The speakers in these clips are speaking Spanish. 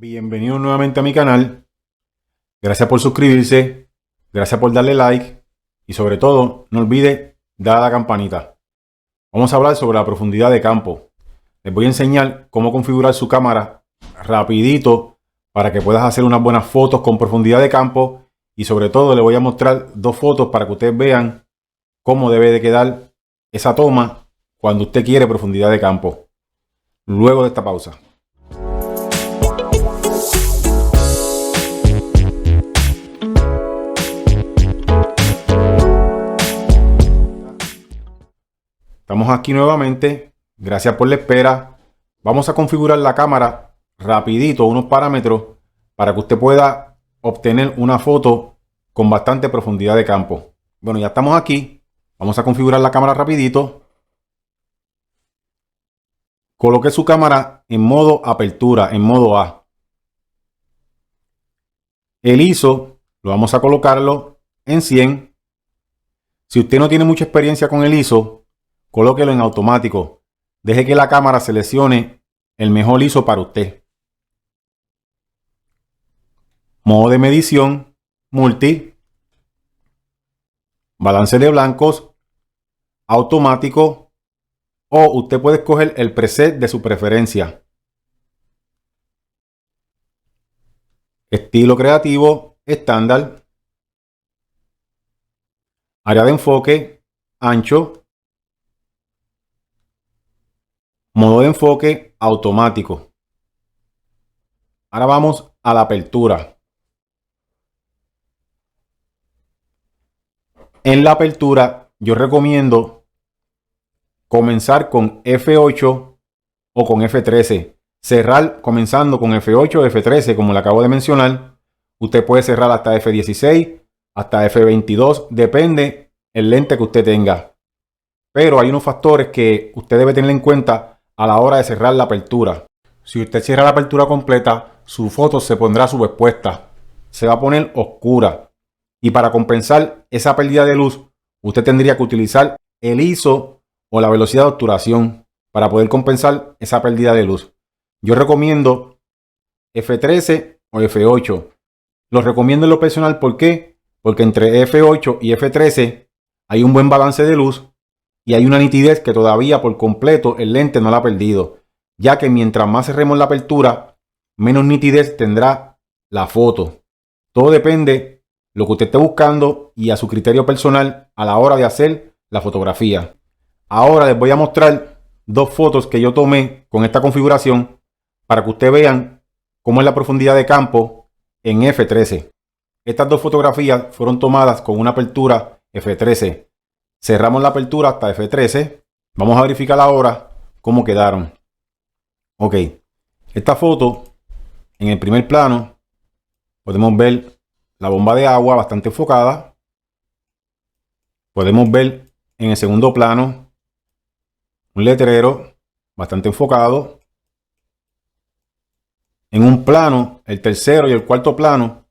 Bienvenido nuevamente a mi canal. Gracias por suscribirse, gracias por darle like y sobre todo no olvide dar a la campanita. Vamos a hablar sobre la profundidad de campo. Les voy a enseñar cómo configurar su cámara rapidito para que puedas hacer unas buenas fotos con profundidad de campo y sobre todo les voy a mostrar dos fotos para que ustedes vean cómo debe de quedar esa toma cuando usted quiere profundidad de campo. Luego de esta pausa. Estamos aquí nuevamente, gracias por la espera. Vamos a configurar la cámara rapidito, unos parámetros para que usted pueda obtener una foto con bastante profundidad de campo. Bueno, ya estamos aquí, vamos a configurar la cámara rapidito. Coloque su cámara en modo apertura, en modo A. El ISO lo vamos a colocarlo en 100. Si usted no tiene mucha experiencia con el ISO, colóquelo en automático. Deje que la cámara seleccione el mejor ISO para usted. Modo de medición, multi. Balance de blancos, automático. O usted puede escoger el preset de su preferencia. Estilo creativo, estándar. Área de enfoque, ancho. Modo de enfoque automático. Ahora vamos a la apertura. En la apertura yo recomiendo comenzar con F8 o con F13. Cerrar comenzando con F8 o F13 como le acabo de mencionar. Usted puede cerrar hasta F16, hasta F22. Depende el lente que usted tenga. Pero hay unos factores que usted debe tener en cuenta a la hora de cerrar la apertura. Si usted cierra la apertura completa, su foto se pondrá subexpuesta. Se va a poner oscura. Y para compensar esa pérdida de luz, usted tendría que utilizar el ISO o la velocidad de obturación para poder compensar esa pérdida de luz. Yo recomiendo F13 o F8. Los recomiendo en lo personal, ¿por qué? Porque entre F8 y F13 hay un buen balance de luz y hay una nitidez que todavía por completo el lente no la ha perdido, ya que mientras más cerremos la apertura, menos nitidez tendrá la foto. Todo depende de lo que usted esté buscando y a su criterio personal a la hora de hacer la fotografía. Ahora les voy a mostrar dos fotos que yo tomé con esta configuración para que ustedes vean cómo es la profundidad de campo en F13. Estas dos fotografías fueron tomadas con una apertura F13. Cerramos la apertura hasta F13. Vamos a verificar ahora cómo quedaron. Ok, esta foto en el primer plano podemos ver la bomba de agua bastante enfocada. Podemos ver en el segundo plano un letrero bastante enfocado. En un plano, el tercero y el cuarto plano,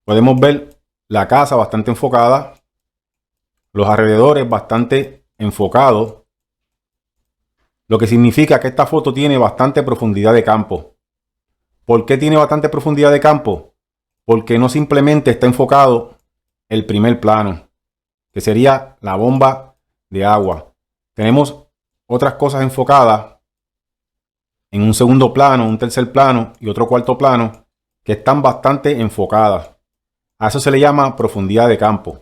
podemos ver la casa bastante enfocada. Los alrededores bastante enfocados. Lo que significa que esta foto tiene bastante profundidad de campo. ¿Por qué tiene bastante profundidad de campo? Porque no simplemente está enfocado el primer plano, que sería la bomba de agua. Tenemos otras cosas enfocadas en un segundo plano, un tercer plano y otro cuarto plano que están bastante enfocadas. A eso se le llama profundidad de campo.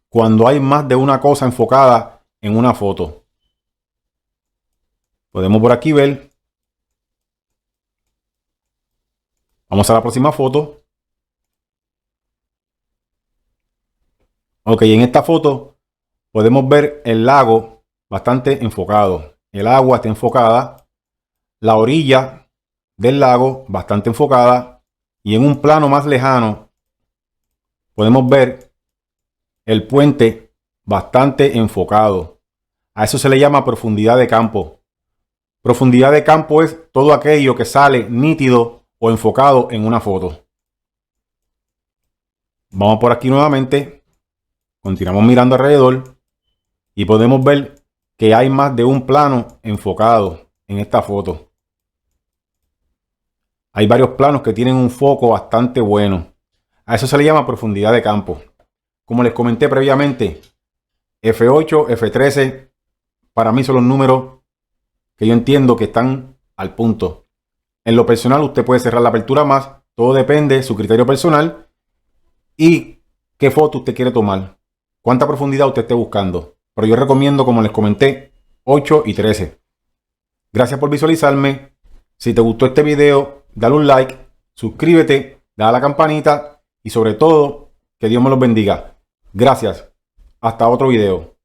Cuando hay más de una cosa enfocada en una foto. Podemos por aquí ver. Vamos a la próxima foto. Ok, en esta foto podemos ver el lago bastante enfocado. El agua está enfocada. La orilla del lago bastante enfocada. Y en un plano más lejano podemos ver el puente bastante enfocado. A eso se le llama profundidad de campo. Profundidad de campo es todo aquello que sale nítido o enfocado en una foto. Vamos por aquí nuevamente. Continuamos mirando alrededor. Y podemos ver que hay más de un plano enfocado en esta foto. Hay varios planos que tienen un foco bastante bueno. A eso se le llama profundidad de campo. Como les comenté previamente, F8, F13, para mí son los números que yo entiendo que están al punto. En lo personal, usted puede cerrar la apertura más. Todo depende de su criterio personal y qué foto usted quiere tomar. Cuánta profundidad usted esté buscando. Pero yo recomiendo, como les comenté, 8 y 13. Gracias por visualizarme. Si te gustó este video, dale un like, suscríbete, dale a la campanita y sobre todo, que Dios me los bendiga. Gracias. Hasta otro video.